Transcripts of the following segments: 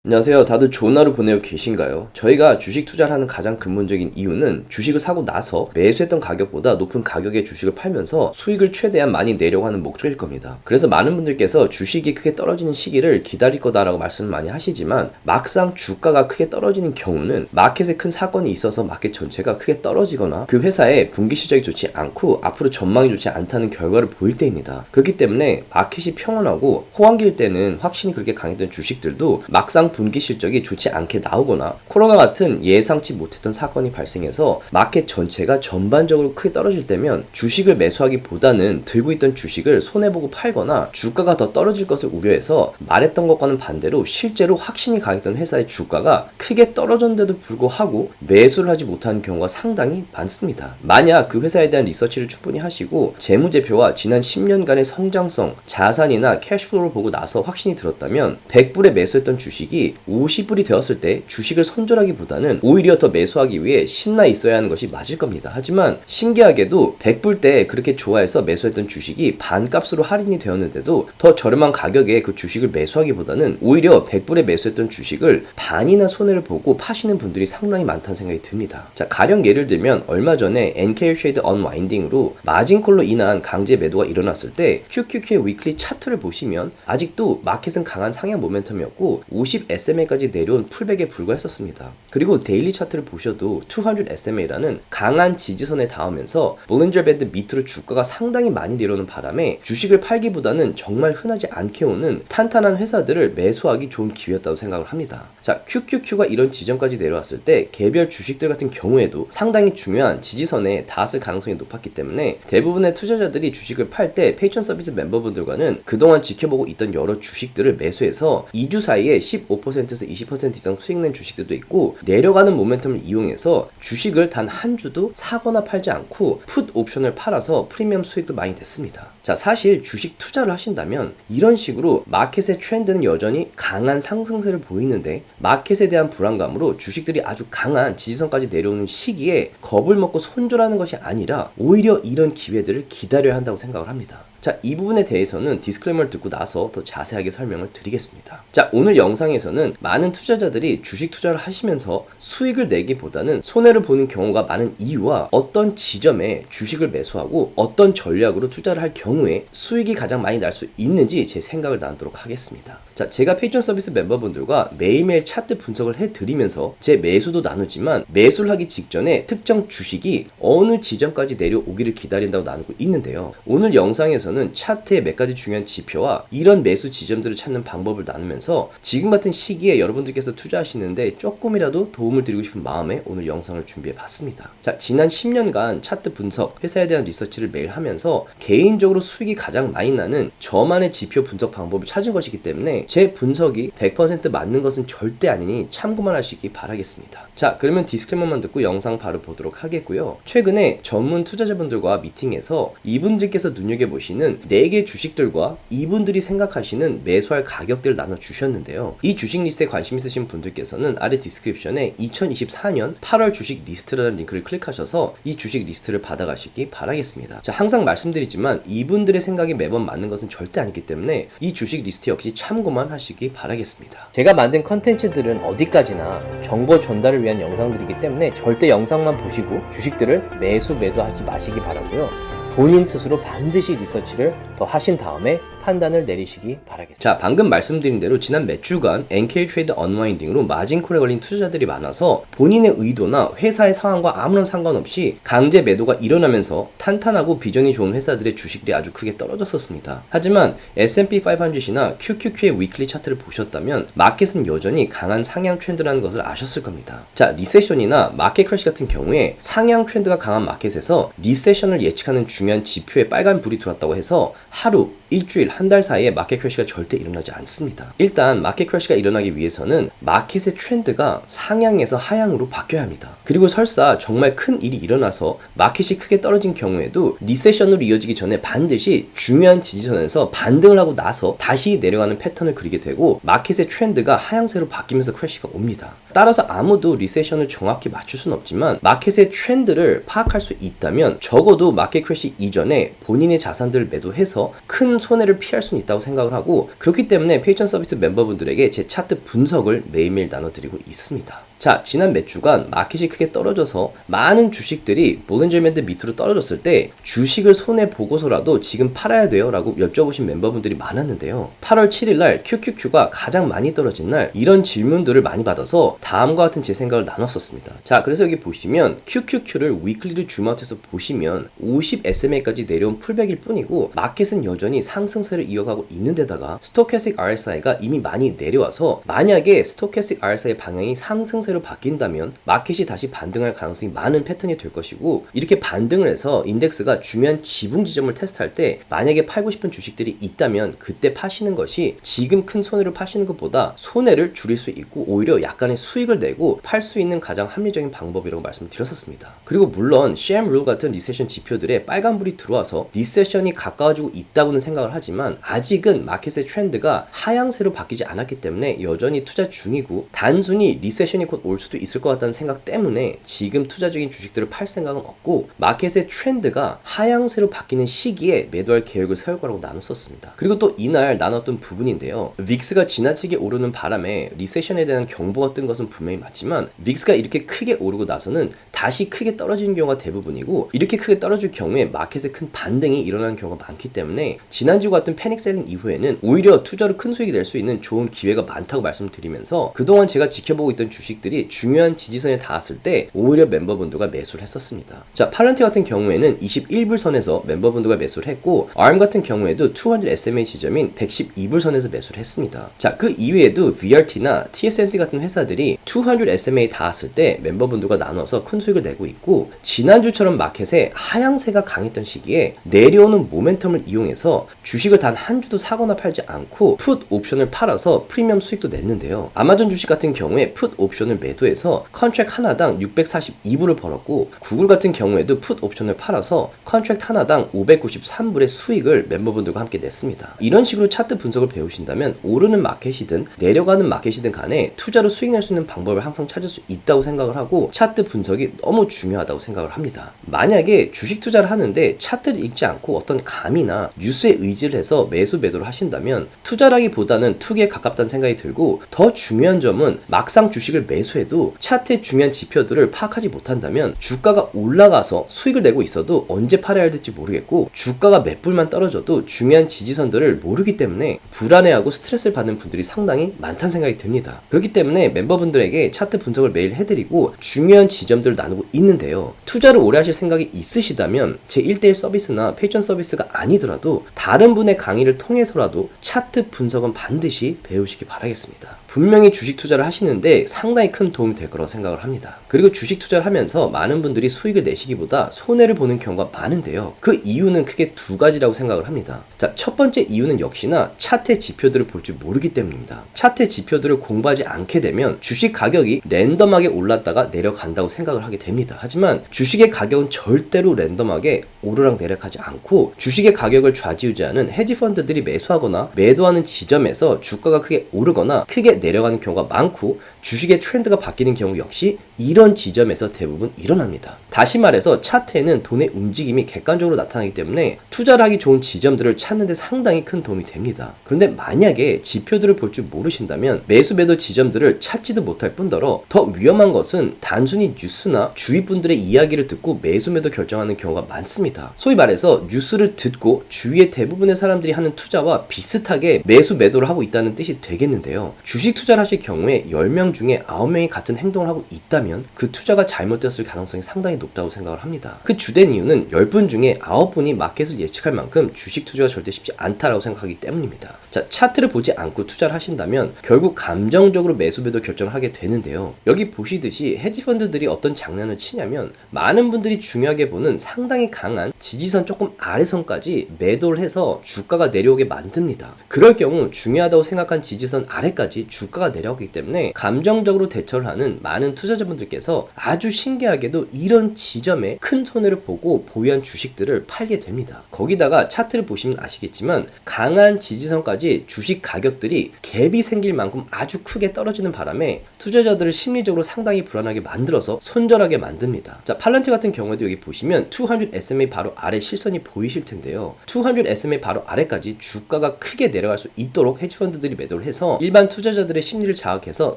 안녕하세요. 다들 좋은 하루 보내고 계신가요? 저희가 주식 투자를 하는 가장 근본적인 이유는 주식을 사고 나서 매수했던 가격보다 높은 가격의 주식을 팔면서 수익을 최대한 많이 내려고 하는 목적일 겁니다. 그래서 많은 분들께서 주식이 크게 떨어지는 시기를 기다릴 거다라고 말씀을 많이 하시지만 막상 주가가 크게 떨어지는 경우는 마켓에 큰 사건이 있어서 마켓 전체가 크게 떨어지거나 그 회사의 분기 실적이 좋지 않고 앞으로 전망이 좋지 않다는 결과를 보일 때입니다. 그렇기 때문에 마켓이 평온하고 호황기일 때는 확신이 그렇게 강했던 주식들도 막상 분기 실적이 좋지 않게 나오거나 코로나 같은 예상치 못했던 사건이 발생해서 마켓 전체가 전반적으로 크게 떨어질 때면 주식을 매수하기보다는 들고 있던 주식을 손해보고 팔거나 주가가 더 떨어질 것을 우려해서 말했던 것과는 반대로 실제로 확신이 강했던 회사의 주가가 크게 떨어졌는데도 불구하고 매수를 하지 못하는 경우가 상당히 많습니다. 만약 그 회사에 대한 리서치를 충분히 하시고 재무제표와 지난 10년간의 성장성, 자산이나 캐시플로우를 보고 나서 확신이 들었다면 100불에 매수했던 주식이 50불이 되었을 때 주식을 손절하기보다는 오히려 더 매수하기 위해 신나 있어야 하는 것이 맞을 겁니다. 하지만 신기하게도 100불 때 그렇게 좋아해서 매수했던 주식이 반값으로 할인이 되었는데도 더 저렴한 가격에 그 주식을 매수하기보다는 오히려 100불에 매수했던 주식을 반이나 손해를 보고 파시는 분들이 상당히 많다는 생각이 듭니다. 자, 가령 예를 들면 얼마 전에 NK 쉐이드 언와인딩으로 마진콜로 인한 강제 매도가 일어났을 때 QQQ의 위클리 차트를 보시면 아직도 마켓은 강한 상향 모멘텀이었고 50 SMA까지 내려온 풀백에 불과했었습니다. 그리고 데일리 차트를 보셔도 200 SMA라는 강한 지지선에 닿으면서 볼린저 밴드 밑으로 주가가 상당히 많이 내려오는 바람에 주식을 팔기보다는 정말 흔하지 않게 오는 탄탄한 회사들을 매수하기 좋은 기회였다고 생각을 합니다. 자, QQQ가 이런 지점까지 내려왔을 때 개별 주식들 같은 경우에도 상당히 중요한 지지선에 닿았을 가능성이 높았기 때문에 대부분의 투자자들이 주식을 팔 때 페이천 서비스 멤버분들과는 그동안 지켜보고 있던 여러 주식들을 매수해서 2주 사이에 15%에서 20% 이상 수익 낸 주식들도 있고 내려가는 모멘텀을 이용해서 주식을 단 한 주도 사거나 팔지 않고 풋 옵션을 팔아서 프리미엄 수익도 많이 됐습니다. 자, 사실 주식 투자를 하신다면 이런 식으로 마켓의 트렌드는 여전히 강한 상승세를 보이는데 마켓에 대한 불안감으로 주식들이 아주 강한 지지선까지 내려오는 시기에 겁을 먹고 손절하는 것이 아니라 오히려 이런 기회들을 기다려야 한다고 생각을 합니다. 자, 이 부분에 대해서는 디스클레이머를 듣고 나서 더 자세하게 설명을 드리겠습니다. 자, 오늘 영상에서는 많은 투자자들이 주식 투자를 하시면서 수익을 내기보다는 손해를 보는 경우가 많은 이유와 어떤 지점에 주식을 매수하고 어떤 전략으로 투자를 할 경우에 수익이 가장 많이 날 수 있는지 제 생각을 나누도록 하겠습니다. 자, 제가 페이천 서비스 멤버분들과 매일매일 차트 분석을 해드리면서 제 매수도 나누지만 매수를 하기 직전에 특정 주식이 어느 지점까지 내려오기를 기다린다고 나누고 있는데요. 오늘 영상에서는 차트의 몇 가지 중요한 지표와 이런 매수 지점들을 찾는 방법을 나누면서 지금 같은 시기에 여러분들께서 투자하시는데 조금이라도 도움을 드리고 싶은 마음에 오늘 영상을 준비해 봤습니다. 자, 지난 10년간 차트 분석, 회사에 대한 리서치를 매일 하면서 개인적으로 수익이 가장 많이 나는 저만의 지표 분석 방법을 찾은 것이기 때문에 제 분석이 100% 맞는 것은 절대 아니니 참고만 하시기 바라겠습니다. 자, 그러면 디스클레이머만 듣고 영상 바로 보도록 하겠고요. 최근에 전문 투자자분들과 미팅에서 이분들께서 눈여겨보시는 4개 주식들과 이분들이 생각하시는 매수할 가격들을 나눠주셨는데요. 이 주식 리스트에 관심 있으신 분들께서는 아래 디스크립션에 2024년 8월 주식 리스트라는 링크를 클릭하셔서 이 주식 리스트를 받아가시기 바라겠습니다. 자, 항상 말씀드리지만 이분들의 생각이 매번 맞는 것은 절대 아니기 때문에 이 주식 리스트 역시 참고만 하시기 바라겠습니다. 제가 만든 컨텐츠들은 어디까지나 정보 전달을 위한 영상들이기 때문에 절대 영상만 보시고 주식들을 매도하지 마시기 바라고요. 본인 스스로 반드시 리서치를 더 하신 다음에 판단을 내리시기 바라겠습니다. 자, 방금 말씀드린 대로 지난 몇 주간 NK 트레이드 언와인딩으로 마진콜에 걸린 투자자들이 많아서 본인의 의도나 회사의 상황과 아무런 상관없이 강제 매도가 일어나면서 탄탄하고 비전이 좋은 회사들의 주식들이 아주 크게 떨어졌었습니다. 하지만 S&P 500이나 QQQ의 위클리 차트를 보셨다면 마켓은 여전히 강한 상향 트렌드라는 것을 아셨을 겁니다. 자, 리세션이나 마켓 크래시 같은 경우에 상향 트렌드가 강한 마켓에서 리세션을 예측하는 중요한 지표에 빨간 불이 들어왔다고 해서 하루, 일주일, 한 달 사이에 마켓 크래시가 절대 일어나지 않습니다. 일단 마켓 크래시가 일어나기 위해서는 마켓의 트렌드가 상향에서 하향으로 바뀌어야 합니다. 그리고 설사 정말 큰 일이 일어나서 마켓이 크게 떨어진 경우에도 리세션으로 이어지기 전에 반드시 중요한 지지선에서 반등을 하고 나서 다시 내려가는 패턴을 그리게 되고 마켓의 트렌드가 하향세로 바뀌면서 크래시가 옵니다. 따라서 아무도 리세션을 정확히 맞출 수는 없지만 마켓의 트렌드를 파악할 수 있다면 적어도 마켓 크래시 이전에 본인의 자산들을 매도해서 큰 손해를 피할 수는 있다고 생각을 하고, 그렇기 때문에 페이천 서비스 멤버분들에게 제 차트 분석을 매일매일 나눠드리고 있습니다. 자, 지난 몇 주간 마켓이 크게 떨어져서 많은 주식들이 볼린저 밴드 밑으로 떨어졌을 때 주식을 손해보고서라도 지금 팔아야 돼요 라고 여쭤보신 멤버분들이 많았는데요. 8월 7일날 QQQ가 가장 많이 떨어진 날 이런 질문들을 많이 받아서 다음과 같은 제 생각을 나눴었습니다. 자, 그래서 여기 보시면 QQQ를 위클리로 줌아웃해서 보시면 50 SMA까지 내려온 풀백일 뿐이고 마켓은 여전히 상승세를 이어가고 있는데다가 스토캐스틱 RSI가 이미 많이 내려와서 만약에 스토캐스틱 RSI 방향이 상승세 로 바뀐다면 마켓이 다시 반등할 가능성이 많은 패턴이 될 것이고, 이렇게 반등을 해서 인덱스가 중요한 지붕 지점을 테스트할 때 만약에 팔고 싶은 주식들이 있다면 그때 파시는 것이 지금 큰 손해를 파시는 것보다 손해를 줄일 수 있고 오히려 약간의 수익을 내고 팔 수 있는 가장 합리적인 방법이라고 말씀드렸었습니다. 그리고 물론 CM 룰 같은 리세션 지표들에 빨간불이 들어와서 리세션이 가까워지고 있다고는 생각을 하지만 아직은 마켓의 트렌드가 하향세로 바뀌지 않았기 때문에 여전히 투자 중이고, 단순히 리세션이 곧 올 수도 있을 것 같다는 생각 때문에 지금 투자 중인 주식들을 팔 생각은 없고, 마켓의 트렌드가 하향세로 바뀌는 시기에 매도할 계획을 세울 거라고 나눴었습니다. 그리고 또 이날 나눴던 부분인데요, 빅스가 지나치게 오르는 바람에 리세션에 대한 경보가 뜬 것은 분명히 맞지만 빅스가 이렇게 크게 오르고 나서는 다시 크게 떨어지는 경우가 대부분이고, 이렇게 크게 떨어질 경우에 마켓에 큰 반등이 일어나는 경우가 많기 때문에 지난주 같은 패닉 셀링 이후에는 오히려 투자로 큰 수익이 낼 수 있는 좋은 기회가 많다고 말씀드리면서 그동안 제가 지켜보고 있던 주식들이 중요한 지지선에 닿았을 때 오히려 멤버분들과 매수를 했었습니다. 자, 팔런티 같은 경우에는 21불 선에서 멤버분들과 매수를 했고, ARM 같은 경우에도 200 SMA 지점인 112불 선에서 매수를 했습니다. 자, 그 이외에도 VRT나 TSMC 같은 회사들이 200 SMA 닿았을 때 멤버분들과 나눠서 큰 수익을 내고 있고, 지난주처럼 마켓에 하향세가 강했던 시기에 내려오는 모멘텀을 이용해서 주식을 단 한 주도 사거나 팔지 않고 풋 옵션을 팔아서 프리미엄 수익도 냈는데요. 아마존 주식 같은 경우에 풋 옵션을 매도해서 컨트랙 하나당 642불을 벌었고, 구글 같은 경우에도 풋 옵션을 팔아서 컨트랙 하나당 593불의 수익을 멤버분들과 함께 냈습니다. 이런 식으로 차트 분석을 배우신다면 오르는 마켓이든 내려가는 마켓이든 간에 투자로 수익 낼 수 있는 방법을 항상 찾을 수 있다고 생각을 하고, 차트 분석이 너무 중요하다고 생각을 합니다. 만약에 주식 투자를 하는데 차트를 읽지 않고 어떤 감이나 뉴스에 의지를 해서 매수 매도를 하신다면 투자라기보다는 투기에 가깝다는 생각이 들고, 더 중요한 점은 막상 주식을 매수해도 차트의 중요한 지표들을 파악하지 못한다면 주가가 올라가서 수익을 내고 있어도 언제 팔아야 될지 모르겠고, 주가가 몇 불만 떨어져도 중요한 지지선들을 모르기 때문에 불안해하고 스트레스를 받는 분들이 상당히 많다는 생각이 듭니다. 그렇기 때문에 멤버분들에게 차트 분석을 매일 해드리고 중요한 지점들을 나누고 있는데요, 투자를 오래 하실 생각이 있으시다면 제 1대1 서비스나 페이천 서비스가 아니더라도 다른 분의 강의를 통해서라도 차트 분석은 반드시 배우시기 바라겠습니다. 분명히 주식 투자를 하시는데 상당히 큰 도움이 될 거라고 생각을 합니다. 그리고 주식 투자를 하면서 많은 분들이 수익을 내시기보다 손해를 보는 경우가 많은데요, 그 이유는 크게 두 가지라고 생각을 합니다. 자, 첫 번째 이유는 역시나 차트의 지표들을 볼 줄 모르기 때문입니다. 차트의 지표들을 공부하지 않게 되면 주식 가격이 랜덤하게 올랐다가 내려간다고 생각을 하게 됩니다. 하지만 주식의 가격은 절대로 랜덤하게 오르락 내리락하지 않고, 주식의 가격을 좌지우지하는 헤지펀드들이 매수하거나 매도하는 지점에서 주가가 크게 오르거나 크게 내려가는 경우가 많고, 주식의 트렌드가 바뀌는 경우 역시 이런 지점에서 대부분 일어납니다. 다시 말해서 차트에는 돈의 움직임이 객관적으로 나타나기 때문에 투자를 하기 좋은 지점들을 찾는 데 상당히 큰 도움이 됩니다. 그런데 만약에 지표들을 볼 줄 모르신다면 매수 매도 지점들을 찾지도 못할 뿐더러 더 위험한 것은 단순히 뉴스나 주위 분들의 이야기를 듣고 매수 매도 결정하는 경우가 많습니다. 소위 말해서 뉴스를 듣고 주위의 대부분의 사람들이 하는 투자와 비슷하게 매수 매도를 하고 있다는 뜻이 되겠는데요, 주식 투자를 하실 경우에 10명 중에 9명이 같은 행동을 하고 있다면 그 투자가 잘못되었을 가능성이 상당히 높다고 생각을 합니다. 그 주된 이유는 10분 중에 9분이 마켓을 예측할 만큼 주식 투자가 절대 쉽지 않다라고 생각하기 때문입니다. 자, 차트를 보지 않고 투자를 하신다면 결국 감정적으로 매수 매도 결정을 하게 되는데요, 여기 보시듯이 헤지펀드들이 어떤 장난을 치냐면 많은 분들이 중요하게 보는 상당히 강한 지지선 조금 아래선까지 매도를 해서 주가가 내려오게 만듭니다. 그럴 경우 중요하다고 생각한 지지선 아래까지 주가가 내려오기 때문에 감정적으로 대처를 하는 많은 투자자분들께서 아주 신기하게도 이런 지점에 큰 손해를 보고 보유한 주식들을 팔게 됩니다. 거기다가 차트를 보시면 아시겠지만 강한 지지선까지 전까지 주식 가격들이 갭이 생길 만큼 아주 크게 떨어지는 바람에 투자자들을 심리적으로 상당히 불안하게 만들어서 손절하게 만듭니다. 자, 팔란티 같은 경우에도 여기 보시면 200 SMA 바로 아래 실선이 보이실 텐데요. 200 SMA 바로 아래까지 주가가 크게 내려갈 수 있도록 헤지펀드들이 매도를 해서 일반 투자자들의 심리를 자극해서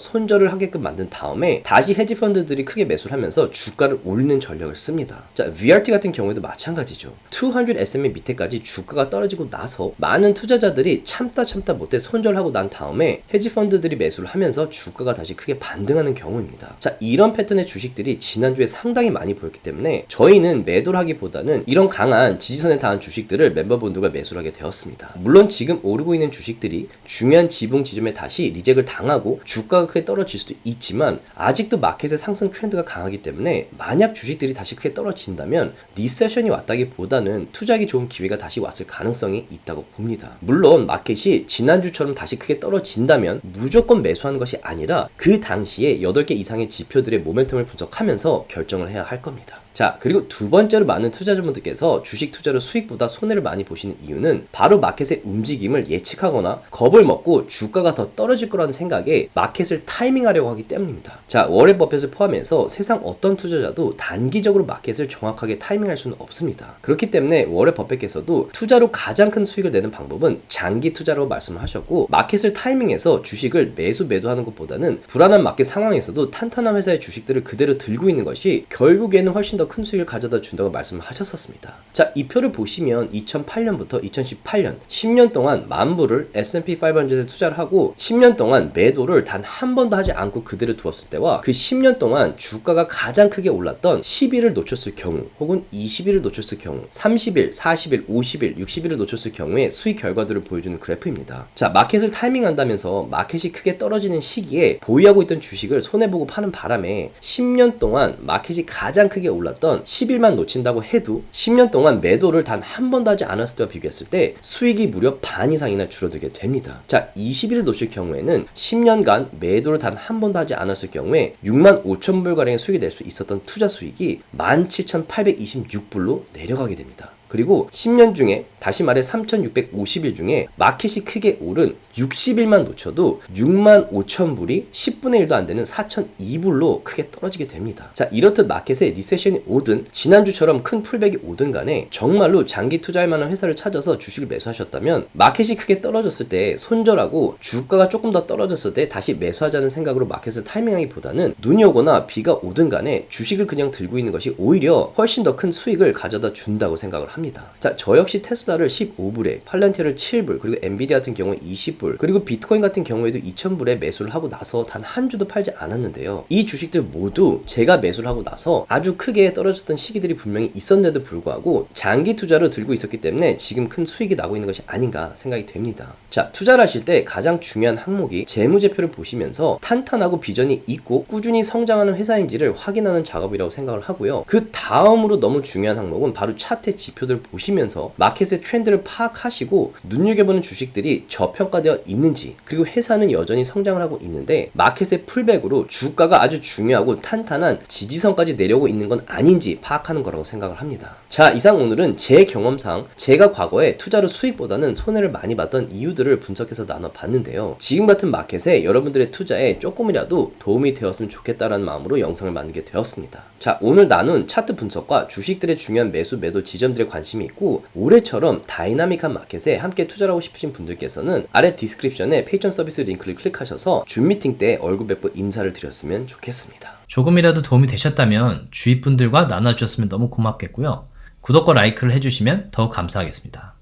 손절을 하게끔 만든 다음에 다시 헤지펀드들이 크게 매수를 하면서 주가를 올리는 전략을 씁니다. 자, VRT 같은 경우에도 마찬가지죠. 200 SMA 밑에까지 주가가 떨어지고 나서 많은 투자자들이 참다 못해 손절하고 난 다음에 헤지펀드들이 매수를 하면서 주가가 다시 크게 반등하는 경우입니다. 자, 이런 패턴의 주식들이 지난주에 상당히 많이 보였기 때문에 저희는 매도를 하기보다는 이런 강한 지지선에 닿은 주식들을 멤버분들과 매수를 하게 되었습니다. 물론 지금 오르고 있는 주식들이 중요한 지붕 지점에 다시 리젝을 당하고 주가가 크게 떨어질 수도 있지만 아직도 마켓의 상승 트렌드가 강하기 때문에 만약 주식들이 다시 크게 떨어진다면 리세션이 왔다기보다는 투자하기 좋은 기회가 다시 왔을 가능성이 있다고 봅니다. 물론 마켓이 지난주처럼 다시 크게 떨어진다면 무조건 매수하는 것이 아니라 그 당시에 8개 이상의 지표들의 모멘텀을 분석하면서 결정을 해야 할 겁니다. 자, 그리고 두 번째로 많은 투자자분들께서 주식 투자로 수익보다 손해를 많이 보시는 이유는 바로 마켓의 움직임을 예측하거나 겁을 먹고 주가가 더 떨어질 거라는 생각에 마켓을 타이밍하려고 하기 때문입니다. 자, 워렌 버핏을 포함해서 세상 어떤 투자자도 단기적으로 마켓을 정확하게 타이밍할 수는 없습니다. 그렇기 때문에 워렌 버핏께서도 투자로 가장 큰 수익을 내는 방법은 장기 투자라고 말씀을 하셨고, 마켓을 타이밍해서 주식을 매도하는 것보다는 불안한 마켓 상황에서도 탄탄한 회사의 주식들을 그대로 들고 있는 것이 결국에는 훨씬 더 큰 수익을 가져다 준다고 말씀을 하셨었습니다. 자, 이 표를 보시면 2008년부터 2018년 10년 동안 만불을 S&P 500에 투자를 하고 10년 동안 매도를 단 한 번도 하지 않고 그대로 두었을 때와 그 10년 동안 주가가 가장 크게 올랐던 10일을 놓쳤을 경우 혹은 20일을 놓쳤을 경우 30일, 40일, 50일, 60일을 놓쳤을 경우에 수익 결과들을 보여주는 그래프입니다. 자, 마켓을 타이밍한다면서 마켓이 크게 떨어지는 시기에 보유하고 있던 주식을 손해보고 파는 바람에 10년 동안 마켓이 가장 크게 올랐던 10일만 놓친다고 해도 10년 동안 매도를 단 한 번도 하지 않았을 때와 비교했을 때 수익이 무려 반 이상이나 줄어들게 됩니다. 자, 20일을 놓칠 경우에는 10년간 매도를 단 한 번도 하지 않았을 경우에 65,000불가량의 수익이 낼 수 있었던 투자 수익이 17,826불로 내려가게 됩니다. 그리고 10년 중에 다시 말해 3,650일 중에 마켓이 크게 오른 60일만 놓쳐도 65,000불이 10분의 1도 안 되는 4,002불로 크게 떨어지게 됩니다. 자, 이렇듯 마켓에 리세션이 오든 지난주처럼 큰 풀백이 오든 간에 정말로 장기 투자할 만한 회사를 찾아서 주식을 매수하셨다면 마켓이 크게 떨어졌을 때 손절하고 주가가 조금 더 떨어졌을 때 다시 매수하자는 생각으로 마켓을 타이밍하기보다는 눈이 오거나 비가 오든 간에 주식을 그냥 들고 있는 것이 오히려 훨씬 더 큰 수익을 가져다 준다고 생각을 합니다. 자, 저 역시 테슬라를 15불에, 팔란티어를 7불, 그리고 엔비디아 같은 경우에 20불, 그리고 비트코인 같은 경우에도 2,000불에 매수를 하고 나서 단 한 주도 팔지 않았는데요. 이 주식들 모두 제가 매수를 하고 나서 아주 크게 떨어졌던 시기들이 분명히 있었는데도 불구하고 장기 투자로 들고 있었기 때문에 지금 큰 수익이 나고 있는 것이 아닌가 생각이 됩니다. 자, 투자를 하실 때 가장 중요한 항목이 재무제표를 보시면서 탄탄하고 비전이 있고 꾸준히 성장하는 회사인지를 확인하는 작업이라고 생각을 하고요. 그 다음으로 너무 중요한 항목은 바로 차트의 지표들을 보시면서 마켓의 트렌드를 파악하시고 눈여겨보는 주식들이 저평가되어 있는지, 그리고 회사는 여전히 성장을 하고 있는데 마켓의 풀백으로 주가가 아주 중요하고 탄탄한 지지선까지 내려오고 있는 건 아닌지 파악하는 거라고 생각을 합니다. 자, 이상 오늘은 제 경험상 제가 과거에 투자로 수익보다는 손해를 많이 봤던 이유들을 분석해서 나눠봤는데요. 지금 같은 마켓에 여러분들의 투자에 조금이라도 도움이 되었으면 좋겠다라는 마음으로 영상을 만들게 되었습니다. 자, 오늘 나눈 차트 분석과 주식들의 중요한 매도 지점들에 관심이 있고 올해처럼 다이나믹한 마켓에 함께 투자를 하고 싶으신 분들께서는 아래 디스크립션에 페이천 서비스 링크를 클릭하셔서 줌 미팅 때 얼굴 뵙고 인사를 드렸으면 좋겠습니다. 조금이라도 도움이 되셨다면 주위 분들과 나눠주셨으면 너무 고맙겠고요. 구독과 라이크를 해주시면 더욱 감사하겠습니다.